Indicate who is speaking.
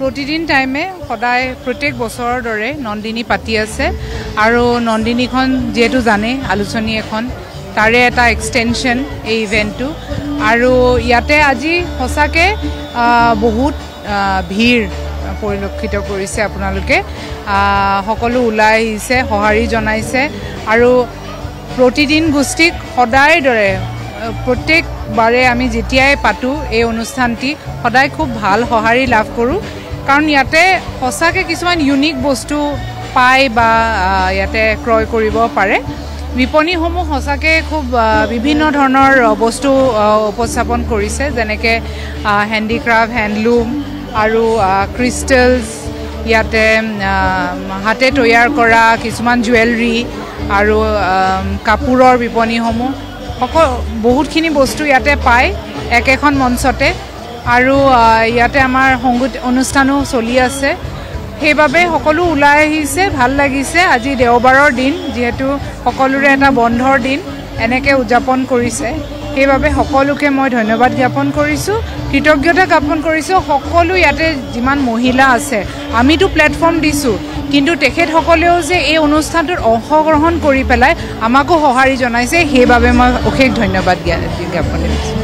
Speaker 1: প্ৰতিদিন টাইমে সদায় প্ৰত্যেক বছৰৰ দৰে নন্দিনী পাতি আছে আৰু নন্দিনীখন যেহেতু জানে আলোচনী এখন তাৰে এটা এক্সটেনশন এই ইভেন্টটো আৰু ইয়াতে আজি সঁচাকৈ বহুত ভিৰ পৰিলক্ষিত কৰিছে আপোনালোকে সকলো ওলাই আহিছে সঁহাৰি জনাইছে আৰু প্ৰতিদিন গোষ্ঠীক সদায় দৰে প্ৰত্যেকবাৰে আমি যেতিয়াই পাতোঁ এই অনুষ্ঠানটি সদায় খুব ভাল সঁহাৰি লাভ কৰোঁ কাৰণ ইয়াতে সঁচাকৈ কিছুমান ইউনিক বস্তু পায় বা ইয়াতে ক্ৰয় কৰিব পাৰে বিপণীসমূহ সঁচাকৈ খুব বিভিন্ন ধৰণৰ বস্তু উপস্থাপন কৰিছে যেনেকৈ হেণ্ডিক্ৰাফ্ট হেণ্ডলুম আৰু ক্ৰিষ্টেলছ ইয়াতে হাতে তৈয়াৰ কৰা কিছুমান জুৱেলাৰী আৰু কাপোৰৰ বিপণীসমূহ বহুতখিনি বস্তু ইয়াতে পায় একেখন মঞ্চতে আৰু ইয়াতে আমাৰ সংগীত অনুষ্ঠানো চলি আছে সেইবাবে সকলো ওলাই আহিছে ভাল লাগিছে আজি দেওবাৰৰ দিন যিহেতু সকলোৰে এটা বন্ধৰ দিন এনেকৈ উদযাপন কৰিছে সেইবাবে সকলোকে মই ধন্যবাদ জ্ঞাপন কৰিছোঁ কৃতজ্ঞতা জ্ঞাপন কৰিছোঁ সকলো ইয়াতে যিমান মহিলা আছে আমিতো প্লেটফৰ্ম দিছোঁ কিন্তু তেখেতসকলেও যে এই অনুষ্ঠানটোত অংশগ্ৰহণ কৰি পেলাই আমাকো সঁহাৰি জনাইছে সেইবাবে মই অশেষ ধন্যবাদ জ্ঞাপন কৰিছোঁ